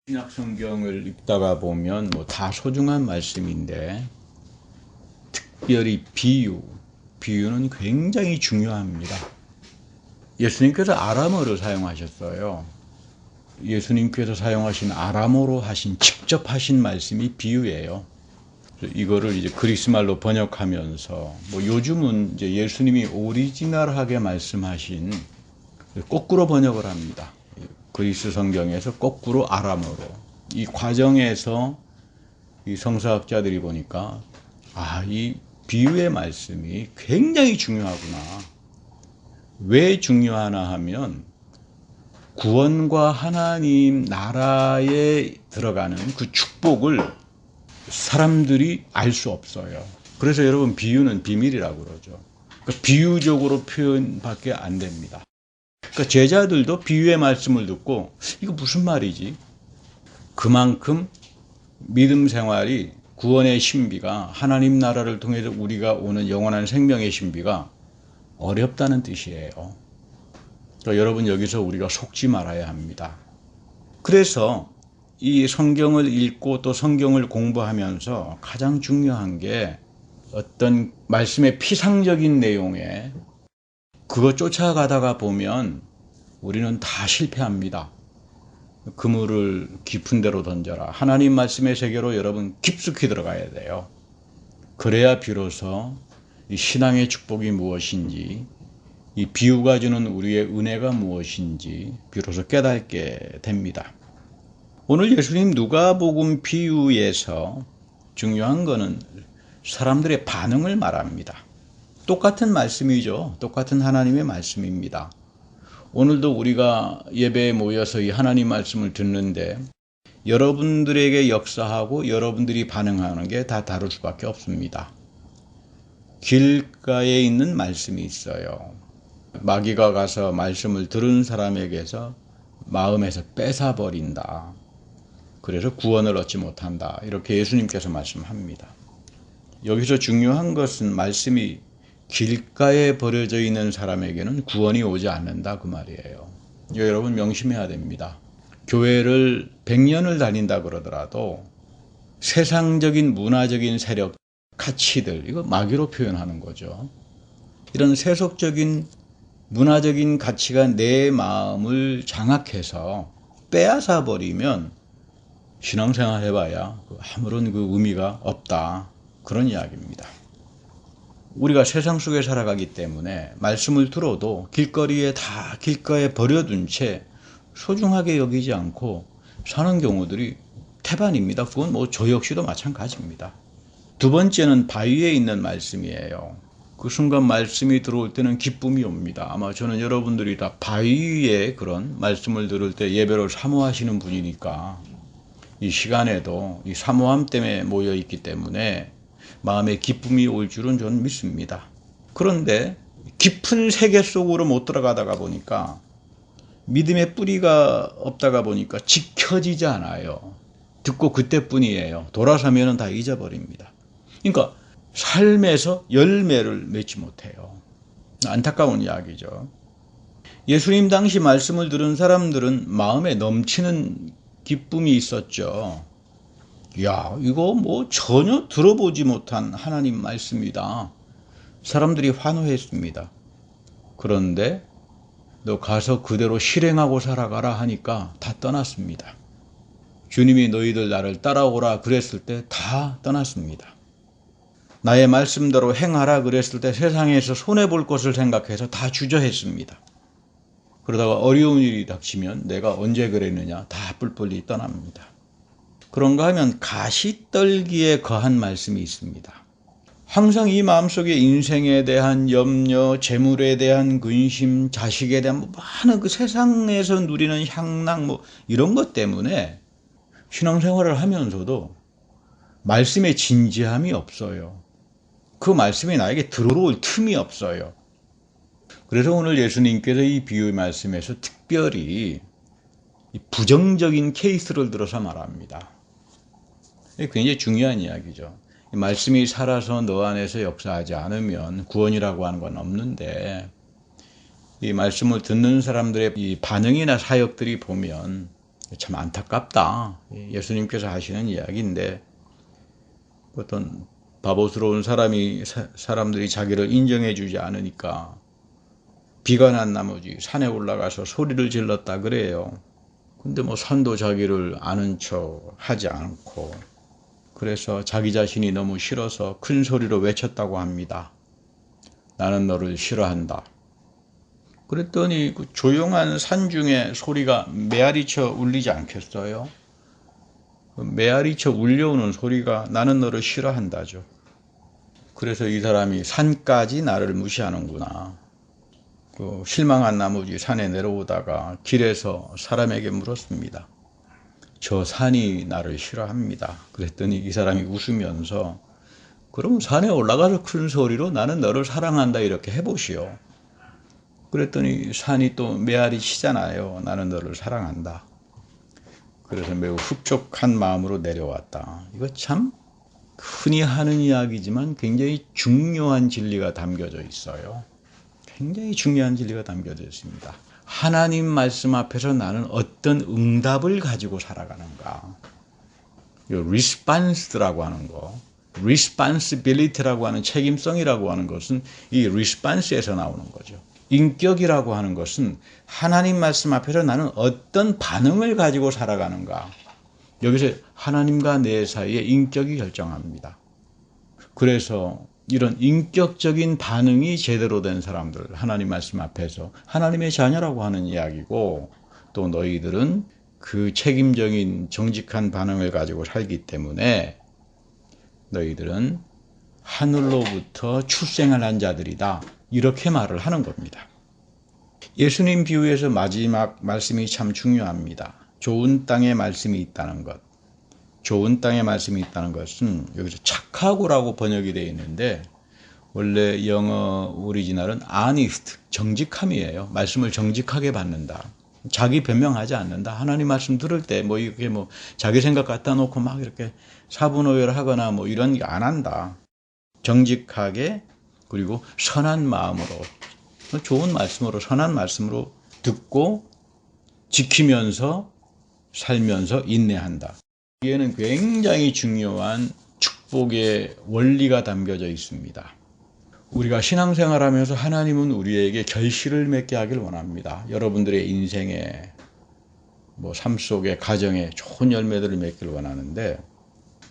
신약 성경을 읽다가 보면 뭐 다 소중한 말씀인데 특별히 비유는 굉장히 중요합니다. 예수님께서 아람어를 사용하셨어요. 예수님께서 사용하신 아람어로 직접 하신 말씀이 비유예요. 이거를 이제 그리스말로 번역하면서 뭐 요즘은 이제 예수님이 오리지널하게 말씀하신 거꾸로 번역을 합니다. 그리스 성경에서 거꾸로 아람어로. 이 과정에서 이 성서학자들이 보니까 이 비유의 말씀이 굉장히 중요하구나. 왜 중요하나 하면 구원과 하나님 나라에 들어가는 그 축복을 사람들이 알 수 없어요. 그래서 여러분 비유는 비밀이라고 그러죠. 그러니까 비유적으로 표현밖에 안 됩니다. 그러니까 제자들도 비유의 말씀을 듣고 이거 무슨 말이지? 그만큼 믿음 생활이 구원의 신비가 하나님 나라를 통해서 우리가 오는 영원한 생명의 신비가 어렵다는 뜻이에요. 그러니까 여러분 여기서 우리가 속지 말아야 합니다. 그래서 이 성경을 읽고 또 성경을 공부하면서 가장 중요한 게 어떤 말씀의 피상적인 내용에 그거 쫓아가다가 보면 우리는 다 실패합니다. 그물을 깊은 데로 던져라. 하나님 말씀의 세계로 여러분 깊숙이 들어가야 돼요. 그래야 비로소 이 신앙의 축복이 무엇인지, 이 비유가 주는 우리의 은혜가 무엇인지 비로소 깨닫게 됩니다. 오늘 예수님 누가복음 비유에서 중요한 거는 사람들의 반응을 말합니다. 똑같은 말씀이죠. 똑같은 하나님의 말씀입니다. 오늘도 우리가 예배에 모여서 이 하나님 말씀을 듣는데 여러분들에게 역사하고 여러분들이 반응하는 게 다 다를 수밖에 없습니다. 길가에 있는 말씀이 있어요. 마귀가 가서 말씀을 들은 사람에게서 마음에서 뺏어버린다. 그래서 구원을 얻지 못한다. 이렇게 예수님께서 말씀합니다. 여기서 중요한 것은 말씀이 길가에 버려져 있는 사람에게는 구원이 오지 않는다 그 말이에요. 여러분 명심해야 됩니다. 교회를 100년을 다닌다 그러더라도 세상적인 문화적인 세력, 가치들, 이거 마귀로 표현하는 거죠. 이런 세속적인 문화적인 가치가 내 마음을 장악해서 빼앗아 버리면 신앙생활 해봐야 아무런 그 의미가 없다. 그런 이야기입니다. 우리가 세상 속에 살아가기 때문에 말씀을 들어도 길가에 버려둔 채 소중하게 여기지 않고 사는 경우들이 태반입니다. 그건 뭐 저 역시도 마찬가지입니다. 두 번째는 바위에 있는 말씀이에요. 그 순간 말씀이 들어올 때는 기쁨이 옵니다. 아마 저는 여러분들이 다 바위에 그런 말씀을 들을 때 예배를 사모하시는 분이니까 이 시간에도 이 사모함 때문에 모여 있기 때문에 마음에 기쁨이 올 줄은 저는 믿습니다. 그런데 깊은 세계 속으로 못 들어가다가 보니까 믿음의 뿌리가 없다가 보니까 지켜지지 않아요. 듣고 그때뿐이에요. 돌아서면 다 잊어버립니다. 그러니까 삶에서 열매를 맺지 못해요. 안타까운 이야기죠. 예수님 당시 말씀을 들은 사람들은 마음에 넘치는 기쁨이 있었죠. 야, 이거 뭐 전혀 들어보지 못한 하나님 말씀이다. 사람들이 환호했습니다. 그런데 너 가서 그대로 실행하고 살아가라 하니까 다 떠났습니다. 주님이 너희들 나를 따라오라 그랬을 때 다 떠났습니다. 나의 말씀대로 행하라 그랬을 때 세상에서 손해볼 것을 생각해서 다 주저했습니다. 그러다가 어려운 일이 닥치면 내가 언제 그랬느냐 다 뿔뿔이 떠납니다. 그런가 하면 가시떨기에 거한 말씀이 있습니다. 항상 이 마음속에 인생에 대한 염려, 재물에 대한 근심, 자식에 대한 많은 그 세상에서 누리는 향락 이런 것 때문에 신앙생활을 하면서도 말씀에 진지함이 없어요. 그 말씀이 나에게 들어올 틈이 없어요. 그래서 오늘 예수님께서 이 비유의 말씀에서 특별히 부정적인 케이스를 들어서 말합니다. 굉장히 중요한 이야기죠. 이 말씀이 살아서 너 안에서 역사하지 않으면 구원이라고 하는 건 없는데 이 말씀을 듣는 사람들의 이 반응이나 사역들이 보면 참 안타깝다. 예수님께서 하시는 이야기인데 어떤 바보스러운 사람들이 자기를 인정해 주지 않으니까 비관한 나머지 산에 올라가서 소리를 질렀다 그래요. 근데 뭐 산도 자기를 아는 척 하지 않고 그래서 자기 자신이 너무 싫어서 큰 소리로 외쳤다고 합니다. 나는 너를 싫어한다. 그랬더니 그 조용한 산 중에 소리가 메아리쳐 울리지 않겠어요? 메아리쳐 울려오는 소리가 나는 너를 싫어한다죠. 그래서 이 사람이 산까지 나를 무시하는구나. 그 실망한 나머지 산에 내려오다가 길에서 사람에게 물었습니다. 저 산이 나를 싫어합니다. 그랬더니 이 사람이 웃으면서 그럼 산에 올라가서 큰 소리로 나는 너를 사랑한다 이렇게 해보시오. 그랬더니 산이 또 메아리 치잖아요. 나는 너를 사랑한다. 그래서 매우 흡족한 마음으로 내려왔다. 이거 참 흔히 하는 이야기지만 굉장히 중요한 진리가 담겨져 있어요. 굉장히 중요한 진리가 담겨져 있습니다. 하나님 말씀 앞에서 나는 어떤 응답을 가지고 살아가는가. 이 response라고 하는 거, responsibility라고 하는 책임성이라고 하는 것은 이 response에서 나오는 거죠. 인격이라고 하는 것은 하나님 말씀 앞에서 나는 어떤 반응을 가지고 살아가는가. 여기서 하나님과 내 사이의 인격이 결정합니다. 그래서 이런 인격적인 반응이 제대로 된 사람들, 하나님 말씀 앞에서 하나님의 자녀라고 하는 이야기고, 또 너희들은 그 책임적인 정직한 반응을 가지고 살기 때문에 너희들은 하늘로부터 출생을 한 자들이다. 이렇게 말을 하는 겁니다. 예수님 비유에서 마지막 말씀이 참 중요합니다. 좋은 땅에 말씀이 있다는 것. 좋은 땅에 말씀이 있다는 것은 여기서 착하고라고 번역이 되어 있는데 원래 영어 오리지널은 honest, 정직함이에요. 말씀을 정직하게 받는다. 자기 변명하지 않는다. 하나님 말씀 들을 때 뭐 이게 뭐 자기 생각 갖다 놓고 막 이렇게 사분오열하거나 뭐 이런 게 안 한다. 정직하게 그리고 선한 마음으로 좋은 말씀으로 선한 말씀으로 듣고 지키면서 살면서 인내한다. 여기에는 굉장히 중요한 축복의 원리가 담겨져 있습니다. 우리가 신앙생활하면서 하나님은 우리에게 결실을 맺게 하길 원합니다. 여러분들의 인생에 뭐 삶 속에 가정에 좋은 열매들을 맺기를 원하는데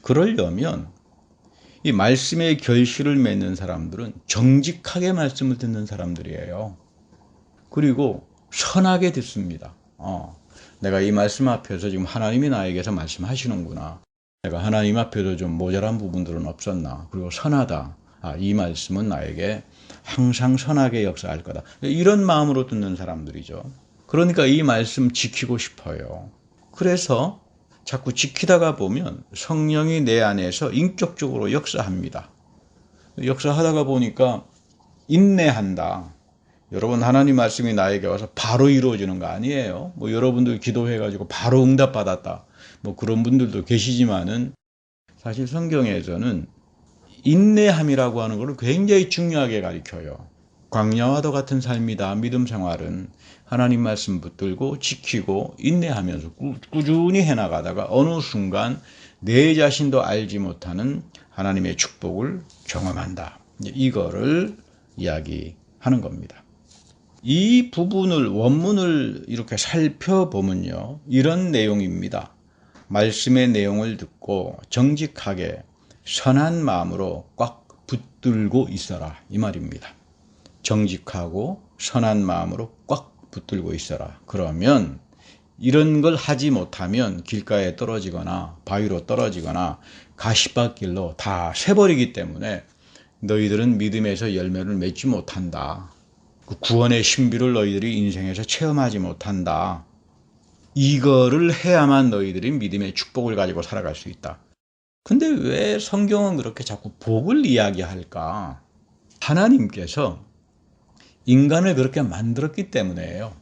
그러려면 이 말씀의 결실을 맺는 사람들은 정직하게 말씀을 듣는 사람들이에요. 그리고 선하게 듣습니다. 내가 이 말씀 앞에서 지금 하나님이 나에게서 말씀하시는구나. 내가 하나님 앞에서 좀 모자란 부분들은 없었나. 그리고 선하다. 이 말씀은 나에게 항상 선하게 역사할 거다. 이런 마음으로 듣는 사람들이죠. 그러니까 이 말씀 지키고 싶어요. 그래서 자꾸 지키다가 보면 성령이 내 안에서 인격적으로 역사합니다. 역사하다가 보니까 인내한다. 여러분 하나님 말씀이 나에게 와서 바로 이루어지는 거 아니에요. 뭐 여러분들 기도해가지고 바로 응답받았다. 뭐 그런 분들도 계시지만은 사실 성경에서는 인내함이라고 하는 걸 굉장히 중요하게 가르쳐요. 광야와도 같은 삶이다. 믿음 생활은 하나님 말씀 붙들고 지키고 인내하면서 꾸준히 해나가다가 어느 순간 내 자신도 알지 못하는 하나님의 축복을 경험한다. 이거를 이야기하는 겁니다. 이 부분을 원문을 이렇게 살펴보면요. 이런 내용입니다. 말씀의 내용을 듣고 정직하게 선한 마음으로 꽉 붙들고 있어라. 이 말입니다. 정직하고 선한 마음으로 꽉 붙들고 있어라. 그러면 이런 걸 하지 못하면 길가에 떨어지거나 바위로 떨어지거나 가시밭길로 다 새버리기 때문에 너희들은 믿음에서 열매를 맺지 못한다. 그 구원의 신비를 너희들이 인생에서 체험하지 못한다. 이거를 해야만 너희들이 믿음의 축복을 가지고 살아갈 수 있다. 근데 왜 성경은 그렇게 자꾸 복을 이야기할까? 하나님께서 인간을 그렇게 만들었기 때문에요.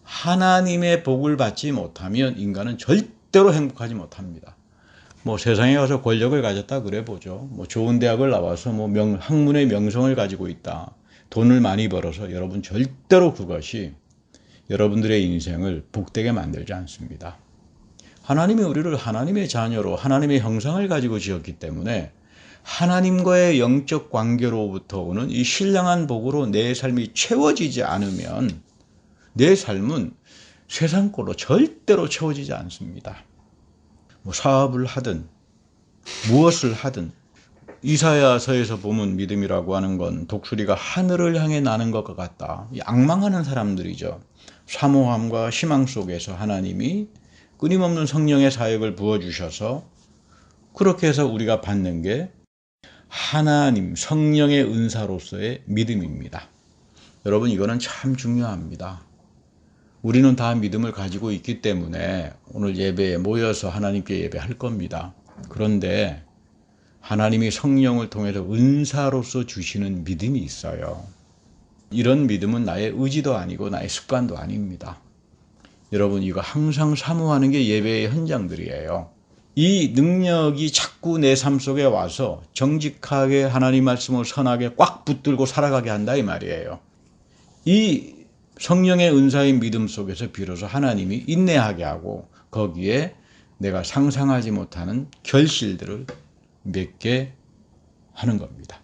하나님의 복을 받지 못하면 인간은 절대로 행복하지 못합니다. 뭐 세상에 가서 권력을 가졌다 그래 보죠. 뭐 좋은 대학을 나와서 뭐 학문의 명성을 가지고 있다. 돈을 많이 벌어서 여러분 절대로 그것이 여러분들의 인생을 복되게 만들지 않습니다. 하나님이 우리를 하나님의 자녀로 하나님의 형상을 가지고 지었기 때문에 하나님과의 영적 관계로부터 오는 이 신령한 복으로 내 삶이 채워지지 않으면 내 삶은 세상 걸로 절대로 채워지지 않습니다. 뭐 사업을 하든 무엇을 하든 이사야서에서 보면 믿음이라고 하는 건 독수리가 하늘을 향해 나는 것과 같다. 앙망하는 사람들이죠. 사모함과 희망 속에서 하나님이 끊임없는 성령의 사역을 부어주셔서 그렇게 해서 우리가 받는 게 하나님 성령의 은사로서의 믿음입니다. 여러분 이거는 참 중요합니다. 우리는 다 믿음을 가지고 있기 때문에 오늘 예배에 모여서 하나님께 예배할 겁니다. 그런데 하나님이 성령을 통해서 은사로서 주시는 믿음이 있어요. 이런 믿음은 나의 의지도 아니고 나의 습관도 아닙니다. 여러분 이거 항상 사모하는 게 예배의 현장들이에요. 이 능력이 자꾸 내 삶 속에 와서 정직하게 하나님 말씀을 선하게 꽉 붙들고 살아가게 한다 이 말이에요. 이 성령의 은사인 믿음 속에서 비로소 하나님이 인내하게 하고 거기에 내가 상상하지 못하는 결실들을 맺게 하는 겁니다.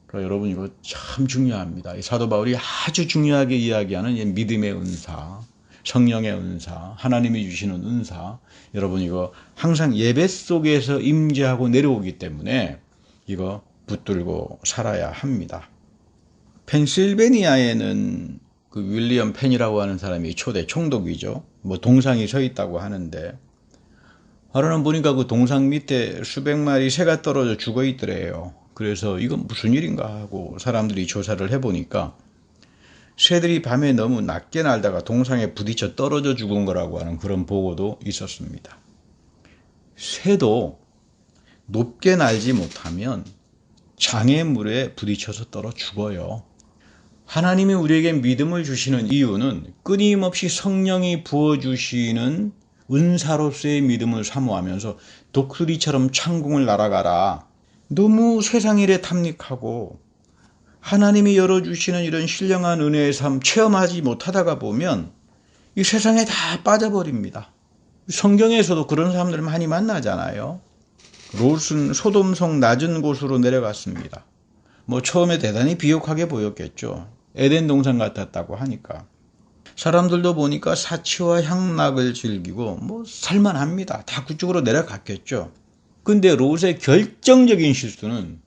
그러니까 여러분 이거 참 중요합니다. 사도 바울이 아주 중요하게 이야기하는 믿음의 은사, 성령의 은사, 하나님이 주시는 은사, 여러분 이거 항상 예배 속에서 임재하고 내려오기 때문에 이거 붙들고 살아야 합니다. 펜실베니아에는 그 윌리엄 펜이라고 하는 사람이 초대 총독이죠. 뭐 동상이 서 있다고 하는데 하루는 보니까 그 동상 밑에 수백 마리 새가 떨어져 죽어 있더래요. 그래서 이건 무슨 일인가 하고 사람들이 조사를 해보니까 새들이 밤에 너무 낮게 날다가 동상에 부딪혀 떨어져 죽은 거라고 하는 그런 보고도 있었습니다. 새도 높게 날지 못하면 장애물에 부딪혀서 떨어 죽어요. 하나님이 우리에게 믿음을 주시는 이유는 끊임없이 성령이 부어주시는 은사로서의 믿음을 사모하면서 독수리처럼 창궁을 날아가라. 너무 세상 일에 탐닉하고 하나님이 열어주시는 이런 신령한 은혜의 삶 체험하지 못하다가 보면 이 세상에 다 빠져버립니다. 성경에서도 그런 사람들 많이 만나잖아요. 롯은 소돔성 낮은 곳으로 내려갔습니다. 뭐 처음에 대단히 비옥하게 보였겠죠. 에덴 동산 같았다고 하니까. 사람들도 보니까 사치와 향락을 즐기고 뭐 살만합니다. 다 그쪽으로 내려갔겠죠. 근데 롯의 결정적인 실수는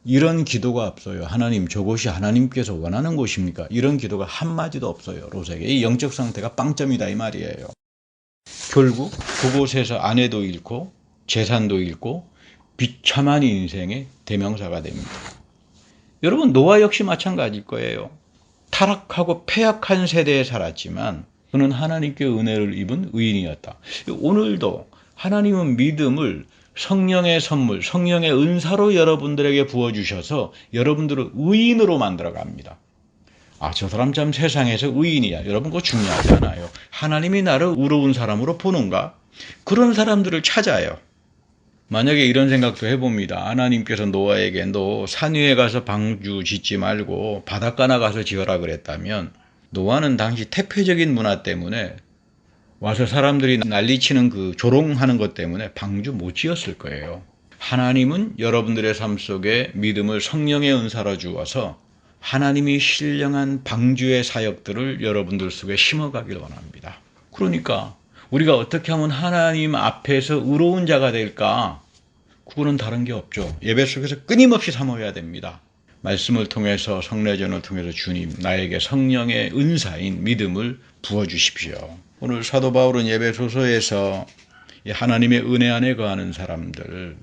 이런 기도가 없어요. 하나님, 저곳이 하나님께서 원하는 곳입니까? 이런 기도가 한마디도 없어요. 롯에게. 이 영적 상태가 빵점이다 이 말이에요. 결국 그곳에서 아내도 잃고 재산도 잃고 비참한 인생의 대명사가 됩니다. 여러분 노아 역시 마찬가지일 거예요. 타락하고 패약한 세대에 살았지만 그는 하나님께 은혜를 입은 의인이었다. 오늘도 하나님은 믿음을 성령의 선물, 성령의 은사로 여러분들에게 부어주셔서 여러분들을 의인으로 만들어갑니다. 아, 저 사람 참 세상에서 의인이야. 여러분 그거 중요하지 않아요. 하나님이 나를 의로운 사람으로 보는가? 그런 사람들을 찾아요. 만약에 이런 생각도 해봅니다. 하나님께서 노아에게 너 산 위에 가서 방주 짓지 말고 바닷가나 가서 지어라 그랬다면 노아는 당시 태폐적인 문화 때문에 와서 사람들이 난리치는 그 조롱하는 것 때문에 방주 못 지었을 거예요. 하나님은 여러분들의 삶 속에 믿음을 성령의 은사로 주어서 하나님이 신령한 방주의 사역들을 여러분들 속에 심어가길 원합니다. 그러니까 우리가 어떻게 하면 하나님 앞에서 의로운 자가 될까? 그거는 다른 게 없죠. 예배 속에서 끊임없이 사모해야 됩니다. 말씀을 통해서 성례전을 통해서 주님 나에게 성령의 은사인 믿음을 부어주십시오. 오늘 사도 바울은 예배소서에서 하나님의 은혜 안에 거하는 사람들,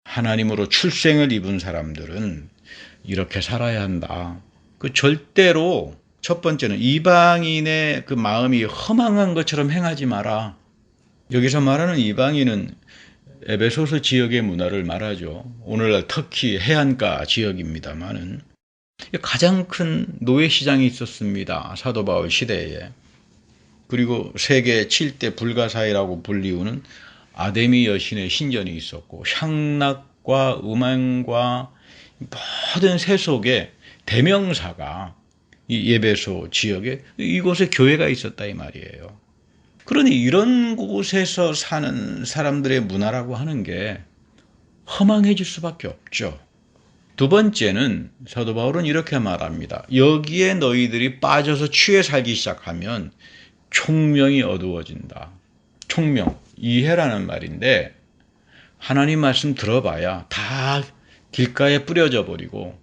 하나님으로 출생을 입은 사람들은 이렇게 살아야 한다. 그 절대로 첫 번째는 이방인의 그 마음이 허망한 것처럼 행하지 마라. 여기서 말하는 이방인은 에베소서 지역의 문화를 말하죠. 오늘날 터키 해안가 지역입니다만은 가장 큰 노예시장이 있었습니다. 사도 바울 시대에. 그리고 세계 7대 불가사의라고 불리우는 아데미 여신의 신전이 있었고 향락과 음행과 모든 세속의 대명사가 이 예배소 지역에 이곳에 교회가 있었다 이 말이에요. 그러니 이런 곳에서 사는 사람들의 문화라고 하는 게 허망해질 수밖에 없죠. 두 번째는 사도 바울은 이렇게 말합니다. 여기에 너희들이 빠져서 취해 살기 시작하면 총명이 어두워진다. 총명, 이해라는 말인데 하나님 말씀 들어봐야 다 길가에 뿌려져 버리고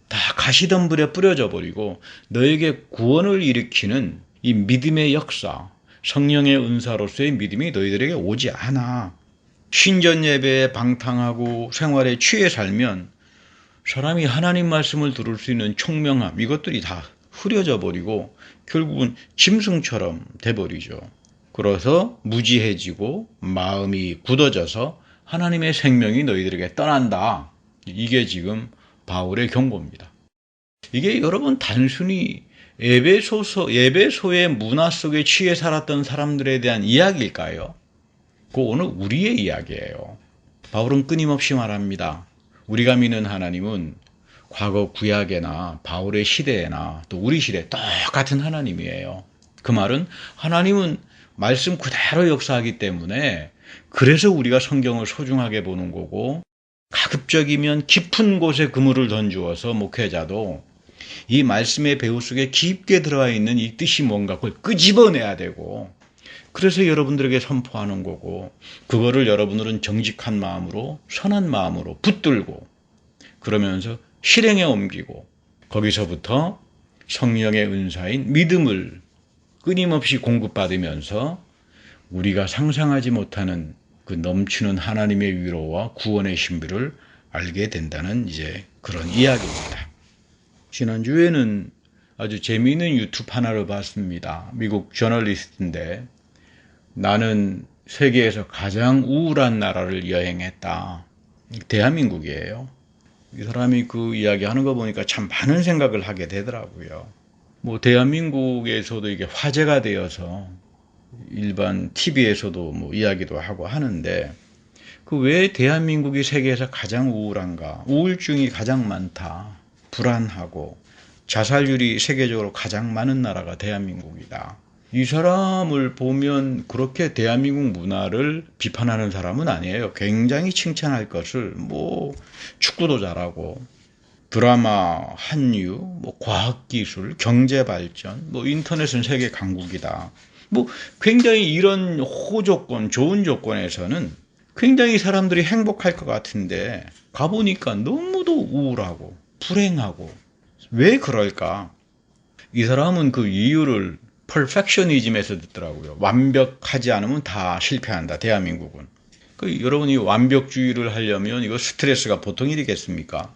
다 가시덤불에 뿌려져 버리고 너에게 구원을 일으키는 이 믿음의 역사, 성령의 은사로서의 믿음이 너희들에게 오지 않아. 신전 예배에 방탕하고 생활에 취해 살면 사람이 하나님 말씀을 들을 수 있는 총명함, 이것들이 다 흐려져 버리고 결국은 짐승처럼 돼버리죠. 그래서 무지해지고 마음이 굳어져서 하나님의 생명이 너희들에게 떠난다. 이게 지금 바울의 경고입니다. 이게 여러분 단순히 예배소의 문화 속에 취해 살았던 사람들에 대한 이야기일까요? 그거는 우리의 이야기예요. 바울은 끊임없이 말합니다. 우리가 믿는 하나님은 과거 구약에나 바울의 시대에나 또 우리 시대에 똑같은 하나님이에요. 그 말은 하나님은 말씀 그대로 역사하기 때문에 그래서 우리가 성경을 소중하게 보는 거고 가급적이면 깊은 곳에 그물을 던주어서 목회자도 이 말씀의 배후 속에 깊게 들어와 있는 이 뜻이 뭔가 그걸 끄집어내야 되고 그래서 여러분들에게 선포하는 거고 그거를 여러분들은 정직한 마음으로 선한 마음으로 붙들고 그러면서 실행에 옮기고 거기서부터 성령의 은사인 믿음을 끊임없이 공급받으면서 우리가 상상하지 못하는 그 넘치는 하나님의 위로와 구원의 신비를 알게 된다는 이제 그런 이야기입니다. 지난주에는 아주 재미있는 유튜브 하나를 봤습니다. 미국 저널리스트인데 나는 세계에서 가장 우울한 나라를 여행했다. 대한민국이에요. 이 사람이 그 이야기하는 거 보니까 참 많은 생각을 하게 되더라고요. 뭐 대한민국에서도 이게 화제가 되어서 일반 TV에서도 뭐 이야기도 하고 하는데 그 왜 대한민국이 세계에서 가장 우울한가? 우울증이 가장 많다. 불안하고 자살률이 세계적으로 가장 많은 나라가 대한민국이다. 이 사람을 보면 그렇게 대한민국 문화를 비판하는 사람은 아니에요. 굉장히 칭찬할 것을 뭐 축구도 잘하고 드라마, 한류, 뭐 과학기술, 경제발전, 뭐 인터넷은 세계 강국이다. 뭐 굉장히 이런 호조건, 좋은 조건에서는 굉장히 사람들이 행복할 것 같은데 가보니까 너무도 우울하고 불행하고 왜 그럴까? 이 사람은 그 이유를 퍼펙셔니즘에서 듣더라고요. 완벽하지 않으면 다 실패한다. 대한민국은. 여러분이 완벽주의를 하려면 이거 스트레스가 보통 일이겠습니까?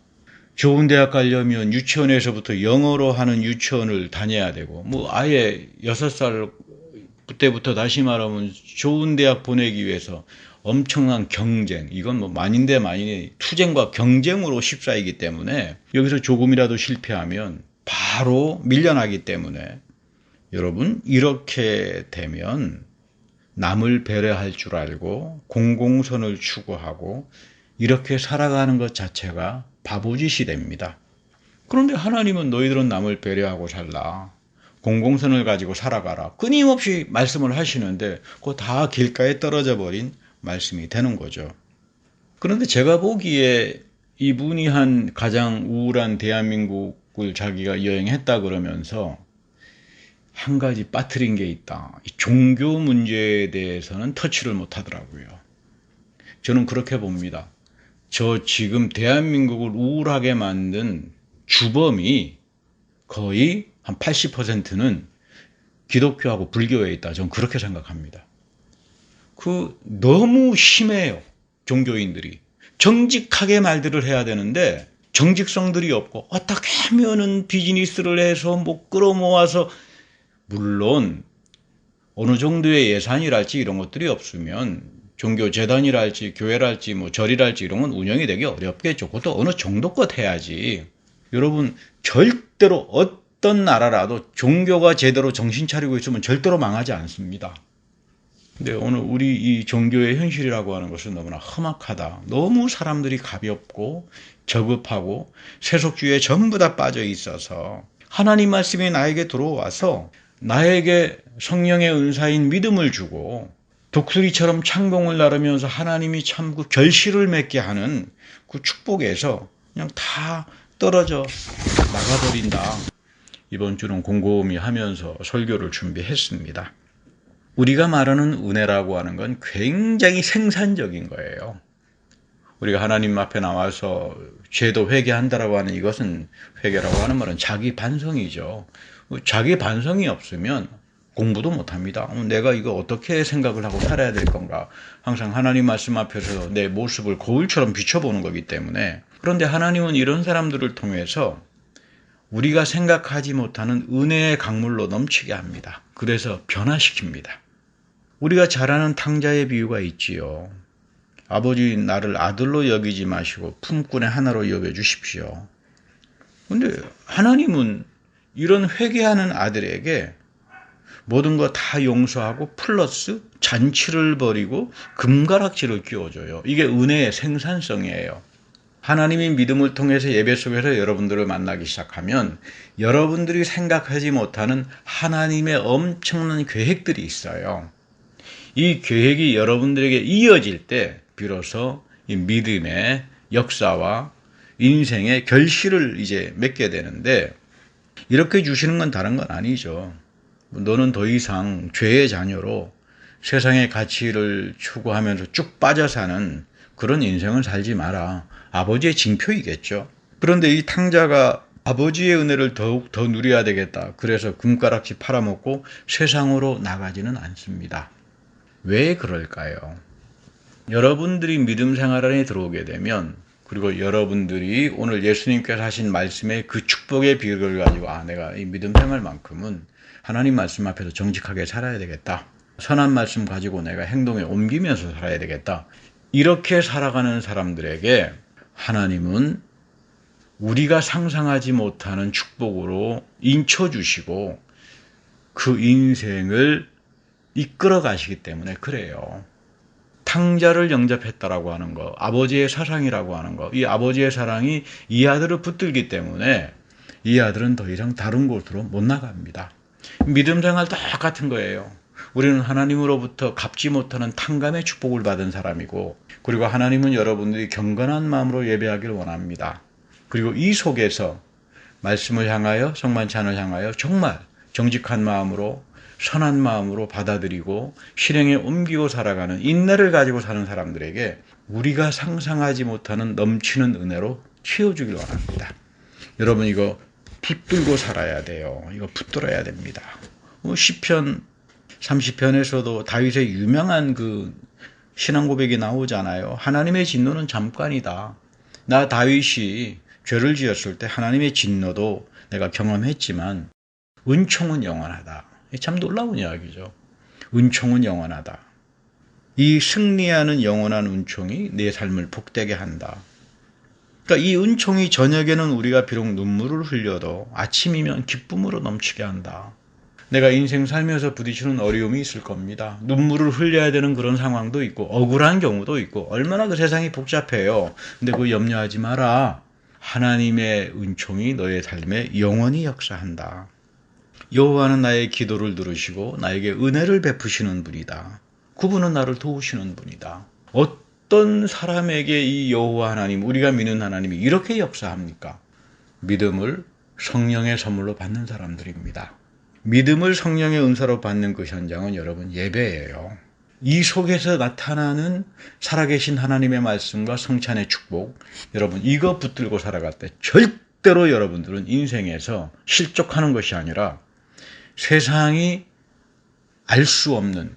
좋은 대학 가려면 유치원에서부터 영어로 하는 유치원을 다녀야 되고 뭐 아예 6살 그때부터 다시 말하면 좋은 대학 보내기 위해서 엄청난 경쟁, 이건 뭐 만인대 만인의 투쟁과 경쟁으로 휩싸이기 때문에 여기서 조금이라도 실패하면 바로 밀려나기 때문에 여러분 이렇게 되면 남을 배려할 줄 알고 공공선을 추구하고 이렇게 살아가는 것 자체가 바보짓이 됩니다. 그런데 하나님은 너희들은 남을 배려하고 살라. 공공선을 가지고 살아가라. 끊임없이 말씀을 하시는데 그거 다 길가에 떨어져 버린 말씀이 되는 거죠. 그런데 제가 보기에 이분이 한 가장 우울한 대한민국을 자기가 여행했다 그러면서 한 가지 빠뜨린 게 있다. 종교 문제에 대해서는 터치를 못 하더라고요. 저는 그렇게 봅니다. 저 지금 대한민국을 우울하게 만든 주범이 거의 한 80%는 기독교하고 불교에 있다. 저는 그렇게 생각합니다. 너무 심해요. 종교인들이. 정직하게 말들을 해야 되는데 정직성들이 없고 어떻게 하면은 비즈니스를 해서 뭐 끌어모아서 물론 어느 정도의 예산이랄지 이런 것들이 없으면 종교 재단이랄지 교회랄지 뭐 절이랄지 이런 건 운영이 되기 어렵겠죠. 그것도 어느 정도껏 해야지. 여러분 절대로 어떤 나라라도 종교가 제대로 정신 차리고 있으면 절대로 망하지 않습니다. 근데 오늘 우리 이 종교의 현실이라고 하는 것은 너무나 험악하다. 너무 사람들이 가볍고 저급하고 세속주의에 전부 다 빠져 있어서 하나님 말씀이 나에게 들어와서 나에게 성령의 은사인 믿음을 주고 독수리처럼 창공을 나르면서 하나님이 참 그 결실을 맺게 하는 그 축복에서 그냥 다 떨어져 나가버린다. 이번 주는 곰곰이 하면서 설교를 준비했습니다. 우리가 말하는 은혜라고 하는 건 굉장히 생산적인 거예요. 우리가 하나님 앞에 나와서 죄도 회개한다라고 하는 이것은, 회개라고 하는 말은 자기 반성이죠. 자기 반성이 없으면 공부도 못합니다. 내가 이거 어떻게 생각을 하고 살아야 될 건가. 항상 하나님 말씀 앞에서 내 모습을 거울처럼 비춰보는 거기 때문에. 그런데 하나님은 이런 사람들을 통해서 우리가 생각하지 못하는 은혜의 강물로 넘치게 합니다. 그래서 변화시킵니다. 우리가 잘 아는 탕자의 비유가 있지요. 아버지 나를 아들로 여기지 마시고 품꾼의 하나로 여겨주십시오. 그런데 하나님은 이런 회개하는 아들에게 모든 거 다 용서하고 플러스 잔치를 벌이고 금가락지를 끼워줘요. 이게 은혜의 생산성이에요. 하나님이 믿음을 통해서 예배 속에서 여러분들을 만나기 시작하면 여러분들이 생각하지 못하는 하나님의 엄청난 계획들이 있어요. 이 계획이 여러분들에게 이어질 때 비로소 이 믿음의 역사와 인생의 결실을 이제 맺게 되는데, 이렇게 주시는 건 다른 건 아니죠. 너는 더 이상 죄의 자녀로 세상의 가치를 추구하면서 쭉 빠져 사는 그런 인생을 살지 마라. 아버지의 징표이겠죠. 그런데 이 탕자가 아버지의 은혜를 더욱 더 누려야 되겠다. 그래서 금가락지 팔아먹고 세상으로 나가지는 않습니다. 왜 그럴까요? 여러분들이 믿음 생활 안에 들어오게 되면, 그리고 여러분들이 오늘 예수님께서 하신 말씀의 그 축복의 비결을 가지고 내가 이 믿음 생활만큼은 하나님 말씀 앞에서 정직하게 살아야 되겠다. 선한 말씀 가지고 내가 행동에 옮기면서 살아야 되겠다. 이렇게 살아가는 사람들에게 하나님은 우리가 상상하지 못하는 축복으로 인쳐주시고 그 인생을 이끌어 가시기 때문에 그래요. 탕자를 영접했다라고 하는 거, 아버지의 사랑이라고 하는 거, 이 아버지의 사랑이 이 아들을 붙들기 때문에 이 아들은 더 이상 다른 곳으로 못 나갑니다. 믿음 생활 똑같은 거예요. 우리는 하나님으로부터 갚지 못하는 탕감의 축복을 받은 사람이고, 그리고 하나님은 여러분들이 경건한 마음으로 예배하기를 원합니다. 그리고 이 속에서 말씀을 향하여, 성만찬을 향하여 정말 정직한 마음으로, 선한 마음으로 받아들이고 실행에 옮기고 살아가는 인내를 가지고 사는 사람들에게 우리가 상상하지 못하는 넘치는 은혜로 채워주길 원합니다. 여러분, 이거 붙들고 살아야 돼요. 이거 붙들어야 됩니다. 시편 30편에서도 다윗의 유명한 그 신앙 고백이 나오잖아요. 하나님의 진노는 잠깐이다. 나 다윗이 죄를 지었을 때 하나님의 진노도 내가 경험했지만 은총은 영원하다. 참 놀라운 이야기죠. 은총은 영원하다. 이 승리하는 영원한 은총이 내 삶을 복되게 한다. 그러니까 이 은총이 저녁에는 우리가 비록 눈물을 흘려도 아침이면 기쁨으로 넘치게 한다. 내가 인생 살면서 부딪히는 어려움이 있을 겁니다. 눈물을 흘려야 되는 그런 상황도 있고 억울한 경우도 있고 얼마나 그 세상이 복잡해요. 근데 그거 염려하지 마라. 하나님의 은총이 너의 삶에 영원히 역사한다. 여호와는 나의 기도를 들으시고 나에게 은혜를 베푸시는 분이다. 그분은 나를 도우시는 분이다. 어떤 사람에게 이 여호와 하나님, 우리가 믿는 하나님이 이렇게 역사합니까? 믿음을 성령의 선물로 받는 사람들입니다. 믿음을 성령의 은사로 받는 그 현장은 여러분 예배예요. 이 속에서 나타나는 살아계신 하나님의 말씀과 성찬의 축복, 여러분 이거 붙들고 살아갈 때 절대로 여러분들은 인생에서 실족하는 것이 아니라 세상이 알 수 없는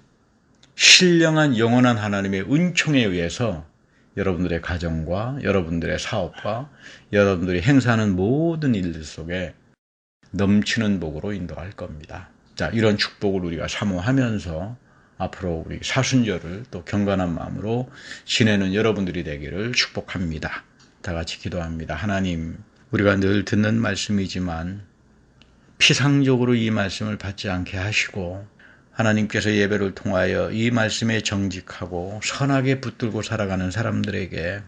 신령한 영원한 하나님의 은총에 의해서 여러분들의 가정과 여러분들의 사업과 여러분들이 행사하는 모든 일들 속에 넘치는 복으로 인도할 겁니다. 자, 이런 축복을 우리가 사모하면서 앞으로 우리 사순절을 또 경건한 마음으로 지내는 여러분들이 되기를 축복합니다. 다 같이 기도합니다. 하나님, 우리가 늘 듣는 말씀이지만 피상적으로 이 말씀을 받지 않게 하시고 하나님께서 예배를 통하여 이 말씀에 정직하고 선하게 붙들고 살아가는 사람들에게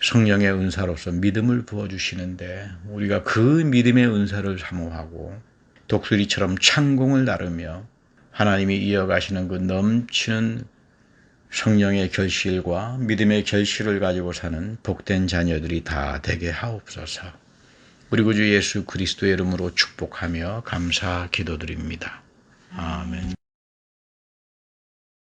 성령의 은사로서 믿음을 부어주시는데 우리가 그 믿음의 은사를 사모하고 독수리처럼 창공을 나르며 하나님이 이어가시는 그 넘치는 성령의 결실과 믿음의 결실을 가지고 사는 복된 자녀들이 다 되게 하옵소서. 우리 구주 예수 그리스도의 이름으로 축복하며 감사 기도드립니다. 아멘.